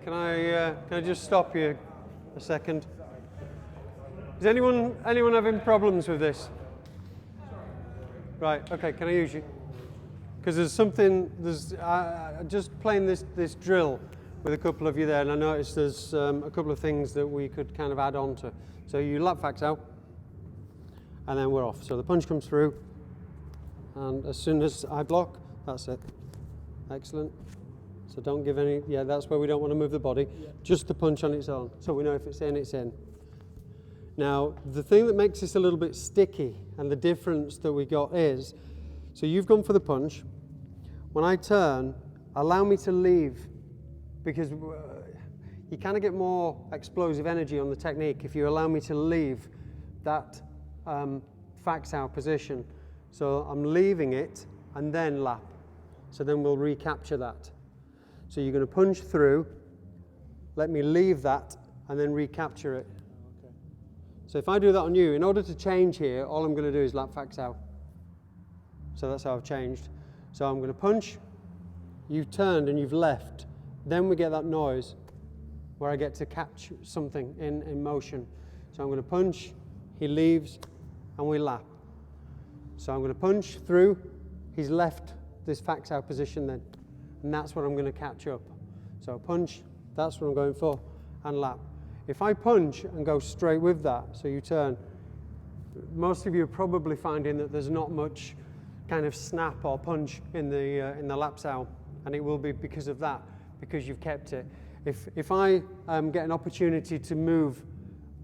can I just stop you a second? Is anyone having problems with this? Right, okay, can I use you? Because just playing this drill with a couple of you there, and I noticed there's a couple of things that we could kind of add on to. So you lap fax out, and then we're off. So the punch comes through, and as soon as I block, that's it. Excellent. So don't give any, that's where we don't want to move the body. Yeah. Just the punch on its own. So we know if it's in, it's in. Now, the thing that makes this a little bit sticky, and the difference that we got is, so you've gone for the punch. When I turn, allow me to leave, because you kind of get more explosive energy on the technique if you allow me to leave that fax out position. So I'm leaving it and then lap. So then we'll recapture that. So you're going to punch through, let me leave that, and then recapture it. Okay. So if I do that on you, in order to change here, all I'm going to do is lap fax out. So that's how I've changed. So I'm going to punch, you've turned and you've left. Then we get that noise where I get to catch something in motion. So I'm going to punch, he leaves, and we lap. So I'm going to punch through, he's left this fax out position then. And that's what I'm going to catch up. So punch, that's what I'm going for, and lap. If I punch and go straight with that, so you turn, most of you are probably finding that there's not much kind of snap or punch in the lap sound, and it will be because of that, because you've kept it. If I get an opportunity to move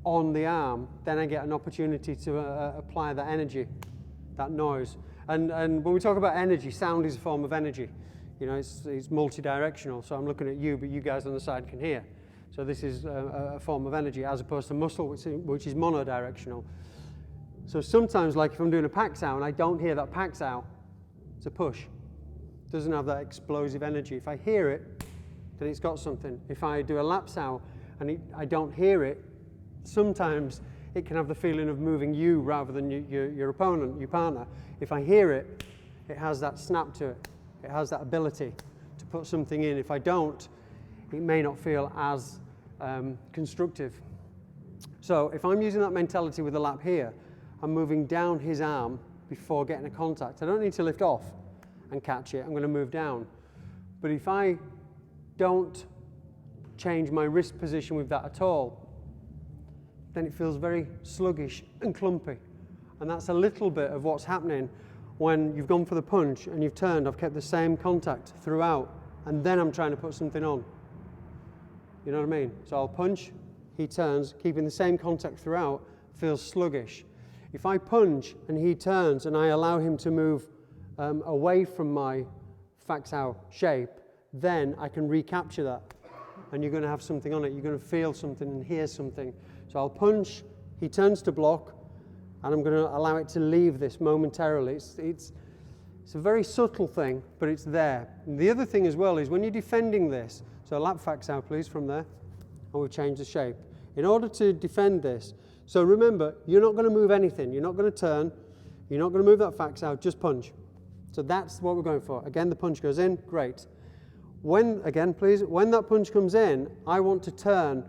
on the arm, then I get an opportunity to apply that energy, that noise. And when we talk about energy, sound is a form of energy. You know, it's multi-directional, so I'm looking at you, but you guys on the side can hear. So this is a form of energy as opposed to muscle, which is monodirectional. So sometimes, like if I'm doing a pack sound, I don't hear that pack out. It's a push. It doesn't have that explosive energy. If I hear it, then it's got something. If I do a lap sound and I don't hear it, sometimes it can have the feeling of moving you rather than your opponent, your partner. If I hear it, it has that snap to it. It has that ability to put something in. If I don't, it may not feel as constructive. So if I'm using that mentality with the lap here, I'm moving down his arm before getting a contact. I don't need to lift off and catch it. I'm going to move down. But if I don't change my wrist position with that at all, then it feels very sluggish and clumpy. And that's a little bit of what's happening when you've gone for the punch and you've turned. I've kept the same contact throughout, and then I'm trying to put something on. You know what I mean? So I'll punch, he turns, keeping the same contact throughout, feels sluggish. If I punch and he turns and I allow him to move away from my fax out shape, then I can recapture that. And you're going to have something on it. You're going to feel something and hear something. So I'll punch, he turns to block, and I'm going to allow it to leave this momentarily. It's a very subtle thing, but it's there. And the other thing as well is when you're defending this, so lap fax out please from there, and we've changed the shape. In order to defend this, so remember, you're not going to move anything. You're not going to turn, you're not going to move that fax out, just punch. So that's what we're going for. Again, the punch goes in, great. When that punch comes in, I want to turn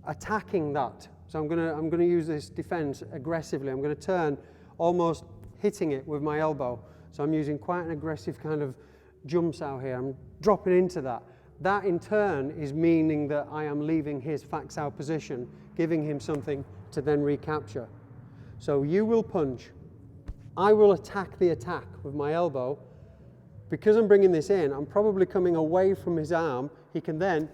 attacking that. So I'm going to use this defense aggressively. I'm going to turn, almost hitting it with my elbow. So I'm using quite an aggressive kind of jumps out here. I'm dropping into that. That in turn is meaning that I am leaving his fax out position, giving him something to then recapture. So you will punch. I will attack the attack with my elbow. Because I'm bringing this in, I'm probably coming away from his arm. He can then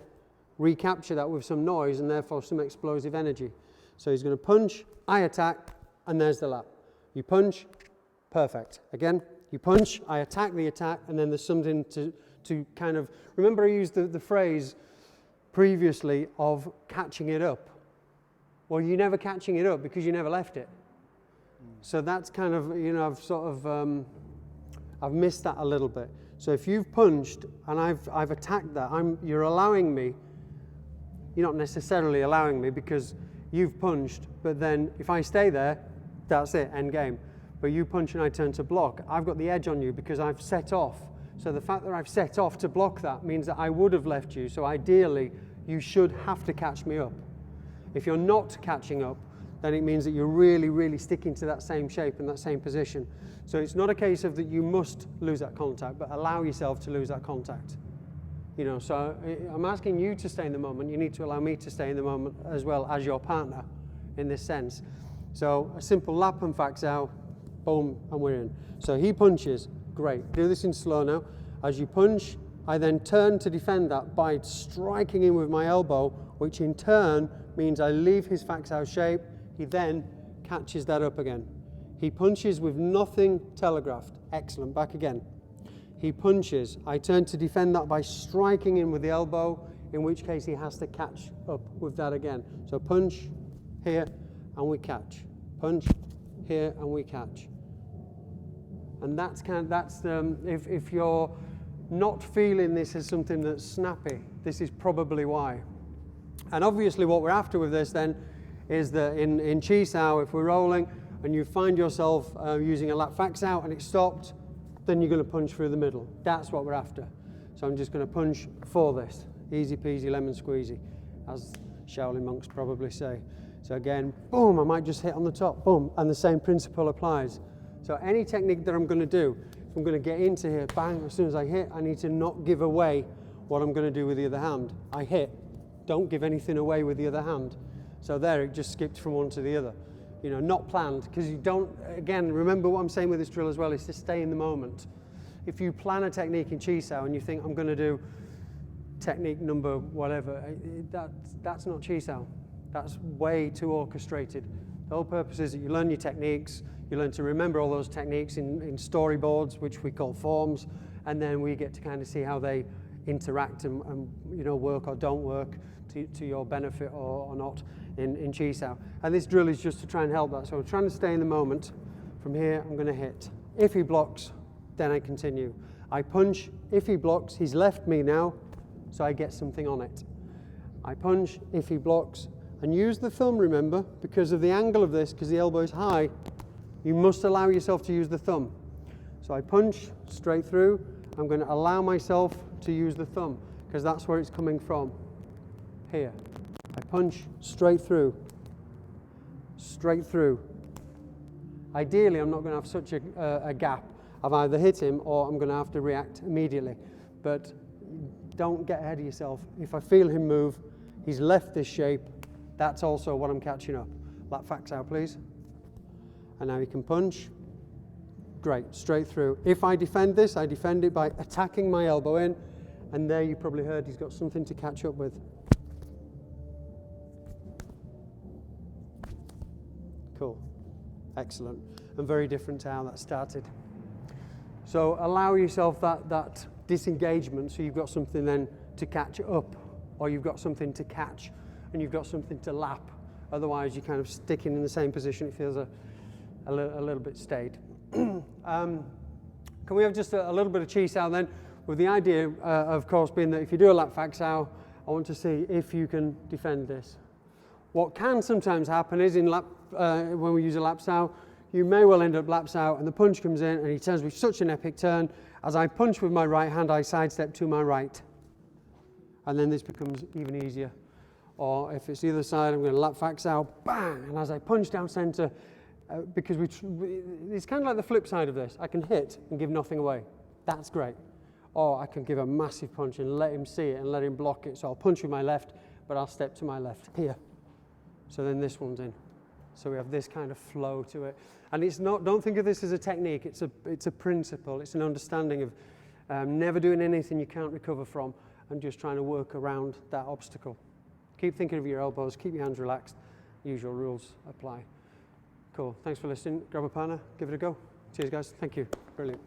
recapture that with some noise and therefore some explosive energy. So he's going to punch, I attack, and there's the lap. You punch, perfect. Again, you punch, I attack the attack, and then there's something to kind of, remember I used the phrase previously of catching it up. Well, you're never catching it up because you never left it. So that's kind of, you know, I've missed that a little bit. So if you've punched and I've attacked that, you're allowing me, you're not necessarily allowing me because you've punched, but then if I stay there, that's it, end game. But you punch and I turn to block, I've got the edge on you because I've set off. So the fact that I've set off to block that means that I would have left you. So ideally, you should have to catch me up. If you're not catching up, then it means that you're really, really sticking to that same shape and that same position. So it's not a case of that you must lose that contact, but allow yourself to lose that contact. You know, so I'm asking you to stay in the moment. You need to allow me to stay in the moment as well as your partner in this sense. So a simple lap and fax out, boom, and we're in. So he punches, great. Do this in slow now. As you punch, I then turn to defend that by striking in with my elbow, which in turn means I leave his fax out shape. He then catches that up again. He punches with nothing telegraphed. Excellent, back again. He punches. I turn to defend that by striking in with the elbow, in which case he has to catch up with that again. So punch here and we catch. Punch here and we catch. And that's if you're not feeling this as something that's snappy, this is probably why. And obviously what we're after with this then is that in Chi Sao, if we're rolling and you find yourself using a lap fax out and it's stopped, then you're going to punch through the middle. That's what we're after. So I'm just going to punch for this. Easy peasy lemon squeezy, as Shaolin monks probably say. So again, boom, I might just hit on the top, boom, and the same principle applies. So any technique that I'm going to do, if I'm going to get into here, bang, as soon as I hit, I need to not give away what I'm going to do with the other hand. I hit, don't give anything away with the other hand. So there, it just skipped from one to the other. You know, not planned, because you don't, again, remember what I'm saying with this drill as well, is to stay in the moment. If you plan a technique in Chi Sao and you think, I'm going to do technique number whatever, that's not Chi Sao. That's way too orchestrated. The whole purpose is that you learn your techniques, you learn to remember all those techniques in storyboards, which we call forms, and then we get to kind of see how they interact and you know, work or don't work to your benefit or not in Chi Sao. And this drill is just to try and help that. So I'm trying to stay in the moment. From here, I'm going to hit. If he blocks, then I continue. I punch. If he blocks, he's left me now, so I get something on it. I punch. If he blocks, and use the thumb, remember, because of the angle of this, because the elbow is high, you must allow yourself to use the thumb. So I punch straight through. I'm going to allow myself to use the thumb, because that's where it's coming from. Here. I punch straight through. Straight through. Ideally, I'm not going to have such a gap. I've either hit him or I'm going to have to react immediately. But don't get ahead of yourself. If I feel him move, he's left this shape, that's also what I'm catching up. Lap fax out, please. And now he can punch. Great, straight through. If I defend this, I defend it by attacking my elbow in, and there you probably heard he's got something to catch up with. Cool, excellent, and very different to how that started. So allow yourself that disengagement, so you've got something then to catch up, or you've got something to catch, and you've got something to lap. Otherwise, you're kind of sticking in the same position. It feels a little bit stayed. Can we have just a little bit of Chi Sao then, with the idea, of course, being that if you do a lap fax Sao, I want to see if you can defend this. What can sometimes happen is when we use a lap Sao, you may well end up laps out and the punch comes in and he turns with such an epic turn. As I punch with my right hand, I sidestep to my right. And then this becomes even easier. Or if it's the other side, I'm going to lap fax out, bang! And as I punch down center, because it's kind of like the flip side of this. I can hit and give nothing away. That's great. Or I can give a massive punch and let him see it and let him block it. So I'll punch with my left, but I'll step to my left here. So then this one's in. So we have this kind of flow to it. And it's not, don't think of this as a technique, it's a principle, it's an understanding of never doing anything you can't recover from and just trying to work around that obstacle. Keep thinking of your elbows, keep your hands relaxed, usual rules apply. Cool, thanks for listening. Grab a partner, give it a go. Cheers guys, thank you, brilliant.